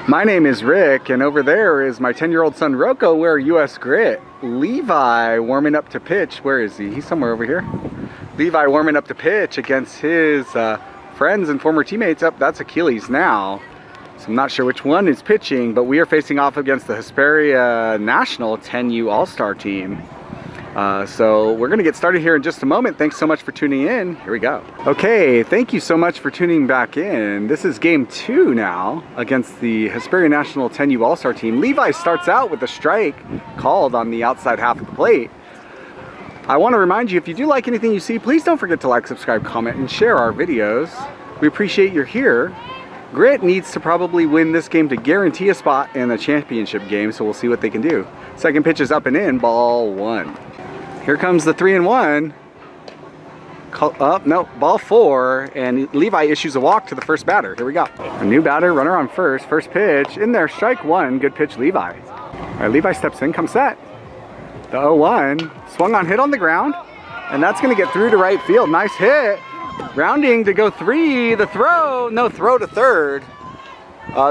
My name is Rick, and over there is my 10-year-old son Rocco. We're US Grit. Levi warming up to pitch. Where is he? He's somewhere over here. Levi warming up to pitch against his friends and former teammates. Up, that's Achilles now. So I'm not sure which one is pitching, but we are facing off against the Hesperia National 10U All-Star team. So we're going to get started here in just a moment. Thanks so much for tuning in. Here we go. Okay, thank you so much for tuning back in. This is game 2 now against the Hesperia National 10U All-Star team. Levi starts out with a strike called on the outside half of the plate. I want to remind you, if you do like anything you see, please don't forget to like, subscribe, comment, and share our videos. We appreciate you're here. Grit needs to probably win this game to guarantee a spot in the championship game, so we'll see what they can do. Second pitch is up and in, ball 1. Here comes the 3-1. Ball 4, and Levi issues a walk to the first batter. Here we go. A new batter, runner on first. First pitch in there, strike 1. Good pitch, Levi. All right, Levi steps in, comes set. The 0-1, swung on, hit on the ground, and that's going to get through to right field. Nice hit. Rounding to go 3. The throw, no, throw to third.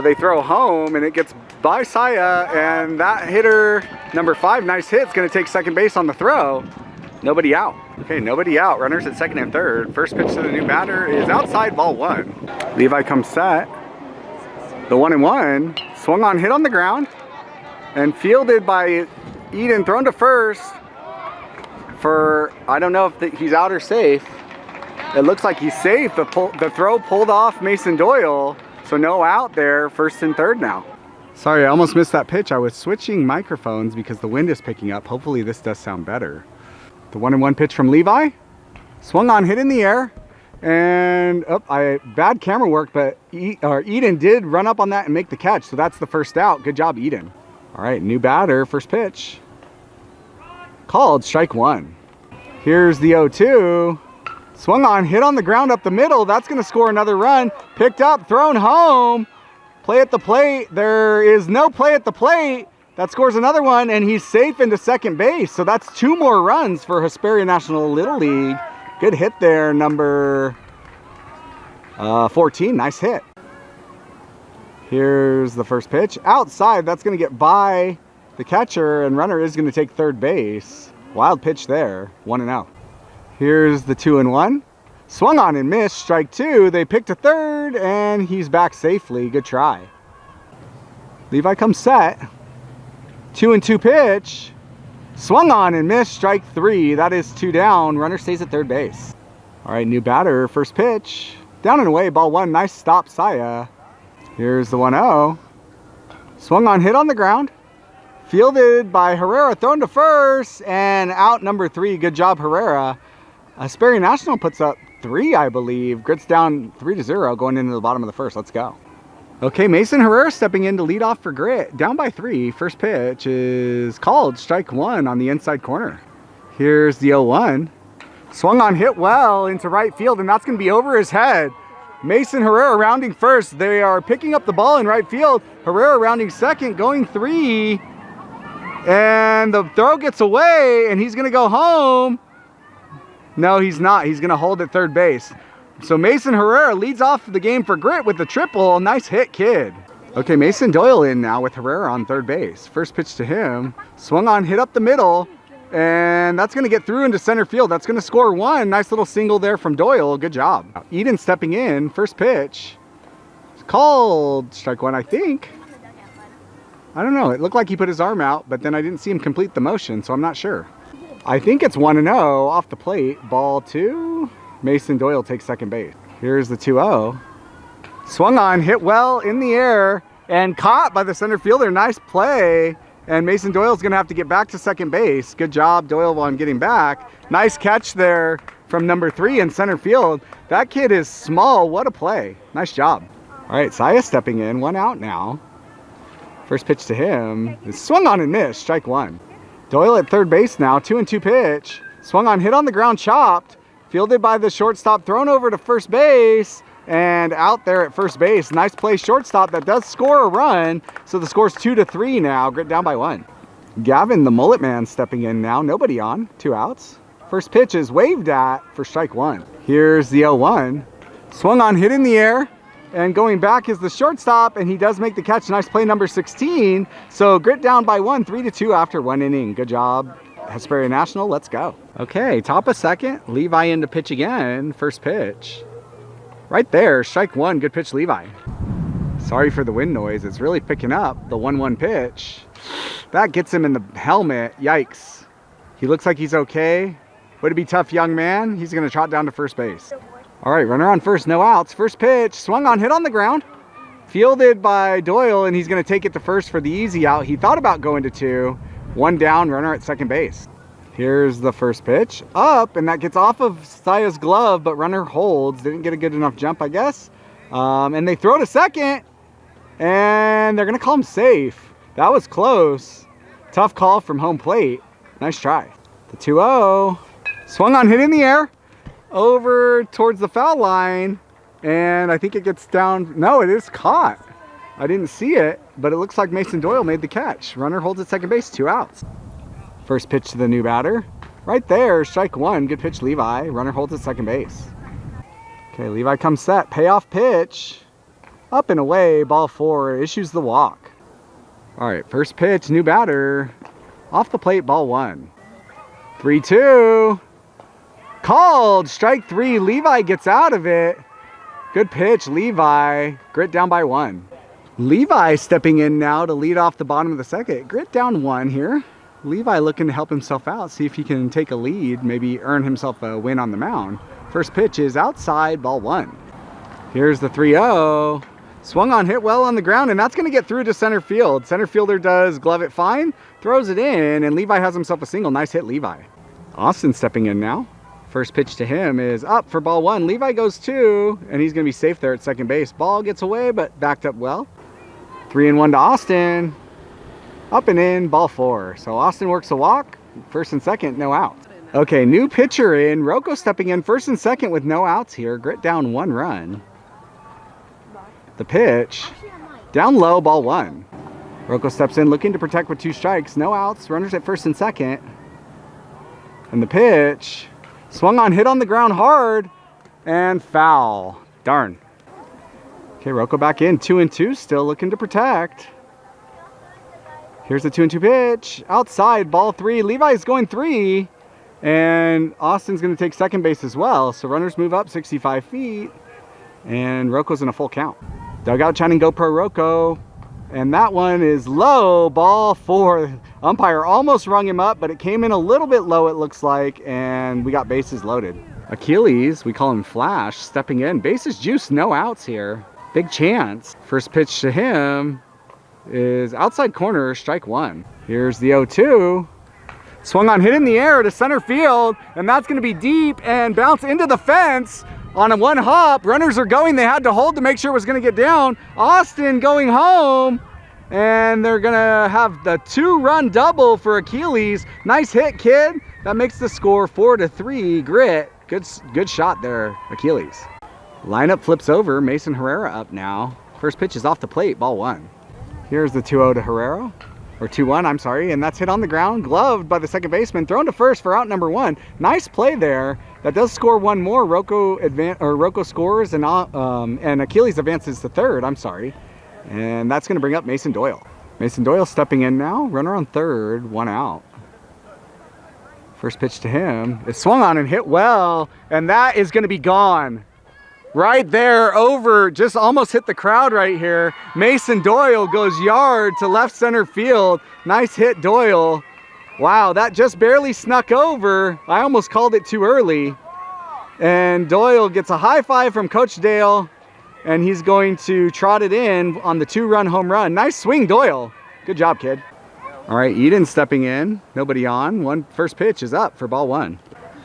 They throw home, and it gets by Saya, and that hitter, number 5, nice hit, is going to take second base on the throw. Nobody out. Okay, nobody out. Runners at second and third. First pitch to the new batter is outside, ball 1. Levi comes set. The 1-1, swung on, hit on the ground, and fielded by Eden, thrown to first for, I don't know if he's out or safe. It looks like he's safe. The throw pulled off Mason Doyle, so no out there, first and third now. Sorry, I almost missed that pitch. I was switching microphones because the wind is picking up. Hopefully this does sound better. The 1-1 pitch from Levi. Swung on, hit in the air. And bad camera work, but Eden did run up on that and make the catch. So that's the first out. Good job, Eden. All right, new batter, first pitch. Called, strike 1. Here's the 0-2. Swung on, hit on the ground up the middle. That's going to score another run. Picked up, thrown home. Play at the plate. There is no play at the plate. That scores another one, and he's safe into second base. So that's 2 more runs for Hesperia National Little League. Good hit there, number 14. Nice hit. Here's the first pitch. Outside, that's going to get by the catcher, and runner is going to take third base. Wild pitch there, 1-0. Here's the 2-1. Swung on and missed, strike 2. They picked a third, and he's back safely. Good try. Levi comes set. 2-2 pitch. Swung on and missed, strike 3. That is 2 down. Runner stays at third base. All right, new batter, first pitch. Down and away, ball 1. Nice stop, Saya. Here's the 1-0. Swung on, hit on the ground. Fielded by Herrera, thrown to first, and out number 3. Good job, Herrera. Hesperia National puts up 3, I believe. Grit's down 3-0 going into the bottom of the first. Let's go. Okay, Mason Herrera stepping in to lead off for Grit. Down by 3. First pitch is called, strike 1 on the inside corner. Here's the 0-1. Swung on, hit well into right field, and that's going to be over his head. Mason Herrera rounding first. They are picking up the ball in right field. Herrera rounding second, going 3. And the throw gets away, and he's going to go home. No, he's not. He's going to hold at third base. So Mason Herrera leads off the game for Grit with the triple. Nice hit, kid. Okay, Mason Doyle in now with Herrera on third base. First pitch to him. Swung on, hit up the middle. And that's going to get through into center field. That's going to score 1. Nice little single there from Doyle. Good job. Eden stepping in. First pitch. It's called strike 1, I think. I don't know. It looked like he put his arm out, but then I didn't see him complete the motion, so I'm not sure. I think it's 1-0 off the plate. Ball 2. Mason Doyle takes second base. Here's the 2-0. Swung on, hit well in the air, and caught by the center fielder. Nice play. And Mason Doyle's going to have to get back to second base. Good job, Doyle, on getting back. Nice catch there from number 3 in center field. That kid is small. What a play. Nice job. All right, Saya stepping in. 1 out now. First pitch to him is swung on and missed. Strike 1. Doyle at third base now. 2-2 pitch. Swung on, hit on the ground, chopped. Fielded by the shortstop, thrown over to first base. And out there at first base. Nice play, shortstop. That does score a run. So the score's 2-3 now. Grit down by 1. Gavin, the mullet man, stepping in now. Nobody on. 2 outs. First pitch is waved at for strike 1. Here's the 0-1. Swung on, hit in the air. And going back is the shortstop, and he does make the catch. Nice play, number 16. So Grit down by 1, 3-2 after 1 inning. Good job, Hesperia National. Let's go. Okay, top of second. Levi in to pitch again. First pitch. Right there, strike 1. Good pitch, Levi. Sorry for the wind noise. It's really picking up. The 1-1 pitch. That gets him in the helmet. Yikes. He looks like he's okay. Would it be tough, young man? He's going to trot down to first base. All right, runner on first, no outs. First pitch, swung on, hit on the ground. Fielded by Doyle, and he's going to take it to first for the easy out. He thought about going to 2. 1 down, runner at second base. Here's the first pitch. Up, and that gets off of Saya's glove, but runner holds. Didn't get a good enough jump, I guess. And they throw to second, and they're going to call him safe. That was close. Tough call from home plate. Nice try. The 2-0. Swung on, hit in the air. Over towards the foul line, and I think it gets down. No, it is caught. I didn't see it, but it looks like Mason Doyle made the catch. Runner holds at second base, 2 outs. First pitch to the new batter. Right there, strike 1. Good pitch, Levi. Runner holds at second base. Okay, Levi comes set. Payoff pitch. Up and away, ball 4. Issues the walk. All right, first pitch, new batter. Off the plate, ball 1. 3-2. Called, strike 3. Levi gets out of it. Good pitch, Levi. Grit down by 1. Levi stepping in now to lead off the bottom of the second. Grit down 1 here. Levi looking to help himself out, see if he can take a lead, maybe earn himself a win on the mound. First pitch is outside, ball 1. Here's the 3-0. Swung on, hit well on the ground, and that's going to get through to center field. Center fielder does glove it fine, throws it in, and Levi has himself a single. Nice hit, Levi. Austin stepping in now. First pitch to him is up for ball 1. Levi goes 2, and he's going to be safe there at second base. Ball gets away, but backed up well. 3-1 to Austin. Up and in, ball 4. So Austin works a walk. First and second, no out. Okay, new pitcher in. Rocco stepping in first and second with no outs here. Grit down 1 run. The pitch. Down low, ball 1. Rocco steps in looking to protect with 2 strikes. No outs. Runners at first and second. And the pitch. Swung on, hit on the ground hard, and foul. Darn. Okay, Rocco back in, 2-2, still looking to protect. Here's the 2-2 pitch. Outside, ball 3. Levi's going 3, and Austin's going to take second base as well. So runners move up 65 feet, and Rocco's in a full count. Dugout chanting GoPro Rocco, and that one is low, ball 4. Umpire almost rung him up, but it came in a little bit low, it looks like, and we got bases loaded. Achilles, we call him Flash, stepping in. Bases juice, no outs here. Big chance. First pitch to him is outside corner, strike 1. Here's the 0-2. Swung on, hit in the air to center field, and that's going to be deep and bounce into the fence on a 1 hop. Runners are going. They had to hold to make sure it was going to get down. Austin going home. And they're going to have the 2-run double for Achilles. Nice hit, kid. That makes the score 4-3. Grit. Good shot there, Achilles. Lineup flips over. Mason Herrera up now. First pitch is off the plate, ball 1. Here's the 2-0 to Herrera. Or 2-1, I'm sorry. And that's hit on the ground. Gloved by the second baseman. Thrown to first for out number 1. Nice play there. That does score 1 more. Rocco scores and Achilles advances to third. I'm sorry. And that's going to bring up Mason Doyle. Mason Doyle stepping in now. Runner on third, 1 out. First pitch to him. It swung on and hit well. And that is going to be gone. Right there, over, just almost hit the crowd right here. Mason Doyle goes yard to left center field. Nice hit, Doyle. Wow, that just barely snuck over. I almost called it too early. And Doyle gets a high five from Coach Dale. And he's going to trot it in on the 2-run home run. Nice swing, Doyle. Good job, kid. All right, Eden stepping in. Nobody on. First pitch is up for ball 1.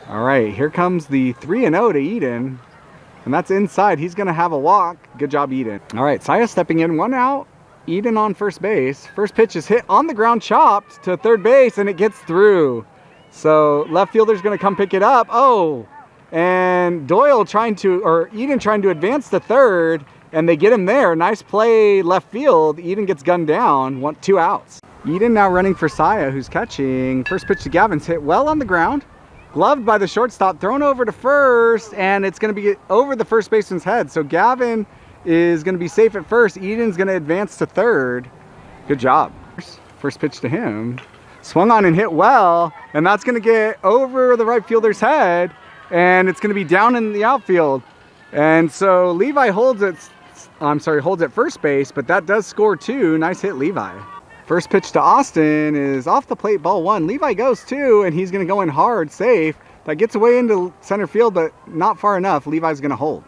All right, here comes the 3-0 to Eden. And that's inside. He's going to have a walk. Good job, Eden. All right, Saya stepping in. 1 out. Eden on first base. First pitch is hit on the ground, chopped to third base, and it gets through. So left fielder's going to come pick it up. Oh. And Eden trying to advance to third, and they get him there. Nice play left field. Eden gets gunned down, 2 outs. Eden now running for Saya, who's catching. First pitch to Gavin's hit well on the ground. Gloved by the shortstop, thrown over to first, and it's going to be over the first baseman's head. So Gavin is going to be safe at first. Eden's going to advance to third. Good job. First pitch to him. Swung on and hit well, and that's going to get over the right fielder's head, and it's going to be down in the outfield. And so Levi holds at first base, but that does score 2. Nice hit, Levi. First pitch to Austin is off the plate, ball 1. Levi goes 2, and he's going to go in hard, safe. That gets away into center field, but not far enough. Levi's going to hold.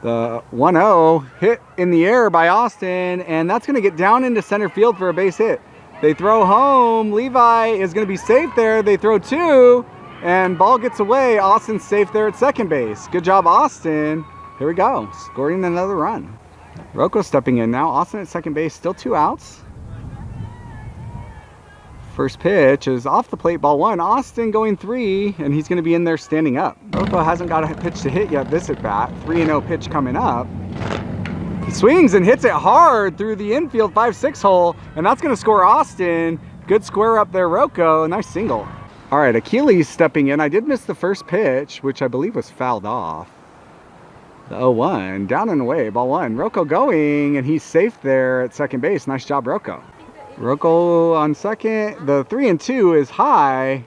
The 1-0 hit in the air by Austin, and that's going to get down into center field for a base hit. They throw home. Levi is going to be safe there. They throw 2, and ball gets away. Austin's safe there at second base. Good job, Austin. Here we go, scoring another run. Rocco stepping in now. Austin at second base, still 2 outs. First pitch is off the plate, ball 1. Austin going 3, and he's going to be in there standing up. Rocco hasn't got a pitch to hit yet this at bat. 3-0 pitch coming up. He swings and hits it hard through the infield 5-6 hole, and that's going to score Austin. Good square up there, Rocco. Nice single. All right, Achilles stepping in. I did miss the first pitch, which I believe was fouled off. The 0-1, down and away, ball 1. Rocco going, and he's safe there at second base. Nice job, Rocco. Rocco on second. The 3-2 is high,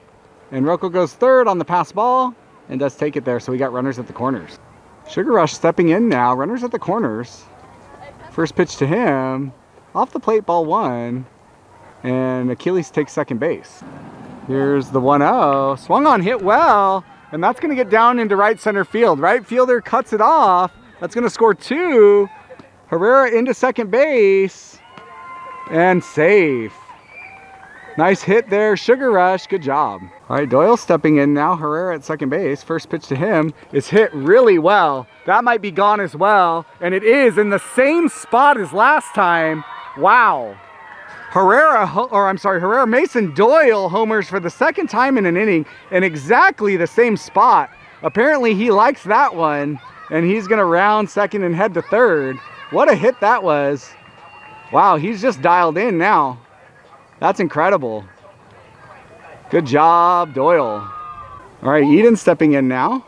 and Rocco goes third on the pass ball and does take it there, so we got runners at the corners. Sugar Rush stepping in now, runners at the corners. First pitch to him, off the plate, ball 1, and Achilles takes second base. Here's the 1-0, swung on, hit well, and that's going to get down into right center field. Right fielder cuts it off. That's going to score 2. Herrera into second base, and safe. Nice hit there, Sugar Rush. Good job. All right, Doyle stepping in now. Herrera at second base. First pitch to him is hit really well. That might be gone as well, and it is in the same spot as last time. Wow. Herrera Mason Doyle homers for the second time in an inning in exactly the same spot. Apparently he likes that one, and he's going to round second and head to third. What a hit that was. Wow, he's just dialed in now. That's incredible. Good job, Doyle. All right, Eden stepping in now.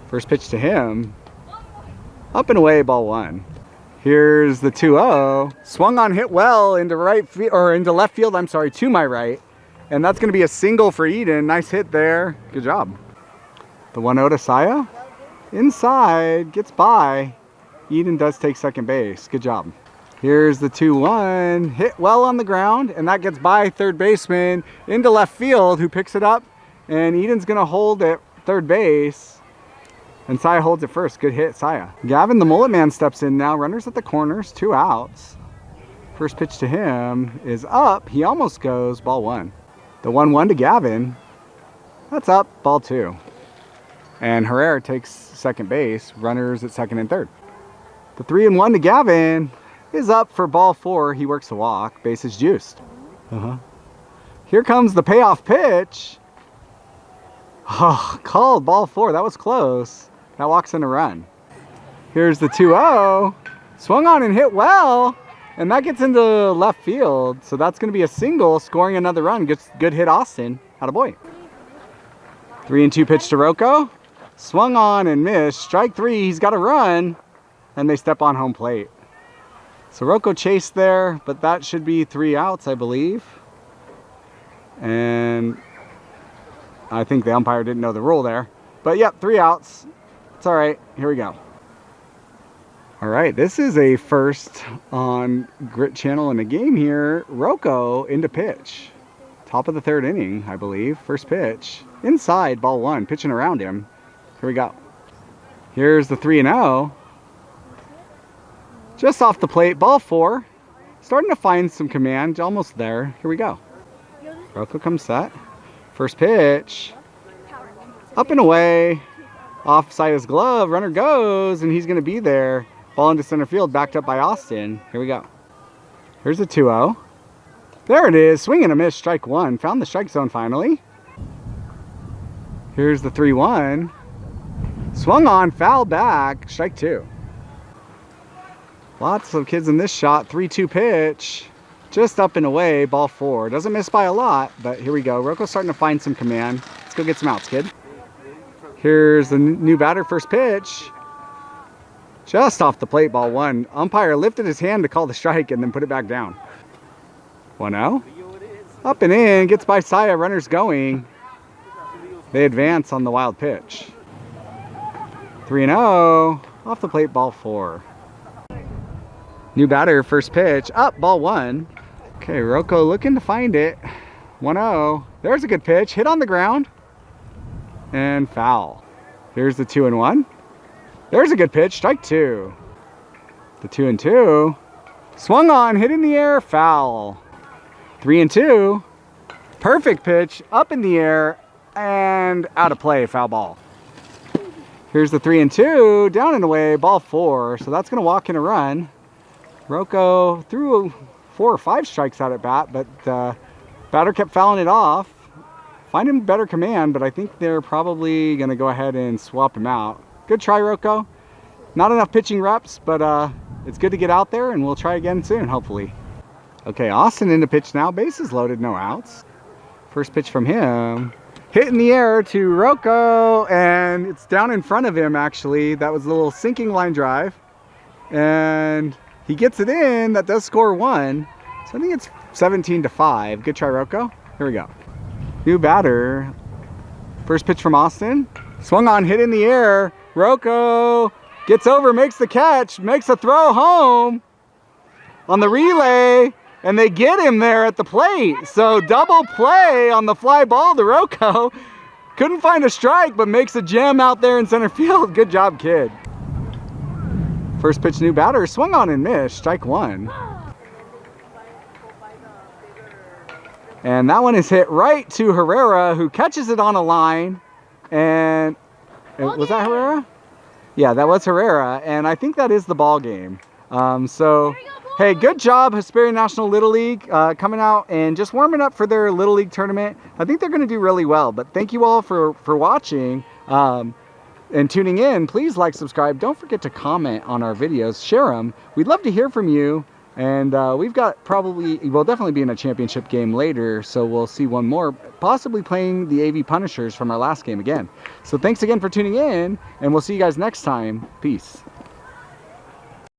First pitch to him. Up and away, ball 1. Here's the 2-0. Swung on, hit well into left field, to my right. And that's going to be a single for Eden. Nice hit there. Good job. The 1-0 to Saya. Inside, gets by. Eden does take second base. Good job. Here's the 2-1. Hit well on the ground, and that gets by third baseman into left field, who picks it up. And Eden's going to hold at third base. And Saya holds it first. Good hit, Saya. Gavin, the mullet man, steps in now. Runners at the corners, 2 outs. First pitch to him is up. He almost goes, ball 1. The 1-1 to Gavin. That's up, ball 2. And Herrera takes second base. Runners at second and third. The 3-1 to Gavin is up for ball 4. He works a walk. Base is juiced. Here comes the payoff pitch. Oh, called, ball 4. That was close. That walks in a run. Here's the 2-0. Swung on and hit well, and that gets into left field. So that's going to be a single, scoring another run. Good hit, Austin. Attaboy. 3-2 pitch to Rocco. Swung on and missed. Strike 3. He's got a run, and they step on home plate. So Rocco chased there, but that should be 3 outs, I believe. And I think the umpire didn't know the rule there. But yep, 3 outs. It's all right. Here we go. All right, this is a first on Grit Channel in a game here. Rocco into pitch. Top of the 3rd inning, I believe. First pitch. Inside, ball 1. Pitching around him. Here we go. Here's the 3-0. Just off the plate, ball 4. Starting to find some command. Almost there. Here we go. Rocco comes set. First pitch. Up and away. Offside his glove. Runner goes, and he's going to be there. Ball into center field, backed up by Austin. Here we go. Here's the 2-0. There it is. Swing and a miss. Strike 1. Found the strike zone finally. Here's the 3-1. Swung on, foul back. Strike 2. Lots of kids in this shot. 3-2 pitch. Just up and away. Ball 4. Doesn't miss by a lot, but here we go. Rocco's starting to find some command. Let's go get some outs, kid. Here's the new batter, first pitch. Just off the plate, ball one. Umpire lifted his hand to call the strike and then put it back down. 1-0. Up and in, gets by Saya, runners going. They advance on the wild pitch. 3-0. Off the plate, ball four. New batter, first pitch. Up, ball one. Okay, Rocco looking to find it. 1-0. There's a good pitch. Hit on the ground. And foul. Here's the 2-1. There's a good pitch. Strike two. The 2-2. Swung on, hit in the air, foul. 3-2. Perfect pitch, up in the air, and out of play, foul ball. Here's the 3-2, down and away, ball four. So that's going to walk in a run. Rocco threw 4 or 5 strikes out at bat, but batter kept fouling it off. Find him better command, but I think they're probably going to go ahead and swap him out. Good try, Rocco. Not enough pitching reps, but it's good to get out there, and we'll try again soon, hopefully. Okay, Austin in the pitch now. Bases loaded, no outs. First pitch from him. Hit in the air to Rocco, and it's down in front of him, actually. That was a little sinking line drive. And he gets it in. That does score 1. So I think it's 17-5. Good try, Rocco. Here we go. New batter. First pitch from Austin. Swung on, hit in the air. Rocco gets over, makes the catch, makes a throw home on the relay, and they get him there at the plate. So double play on the fly ball to Rocco. Couldn't find a strike, but makes a gem out there in center field. Good job, kid. First pitch, new batter, swung on and missed, strike one. And that one is hit right to Herrera, who catches it on a line. And was that Herrera? Yeah, that was Herrera, and I think that is the ball game. So, hey, good job, Hesperia National Little League, coming out and just warming up for their Little League tournament. I think they're going to do really well, but thank you all for watching and tuning in. Please like, subscribe. Don't forget to comment on our videos. Share them. We'd love to hear from you. And we've got we'll definitely be in a championship game later, so we'll see one more, possibly playing the AV Punishers from our last game again. So thanks again for tuning in, and we'll see you guys next time. Peace.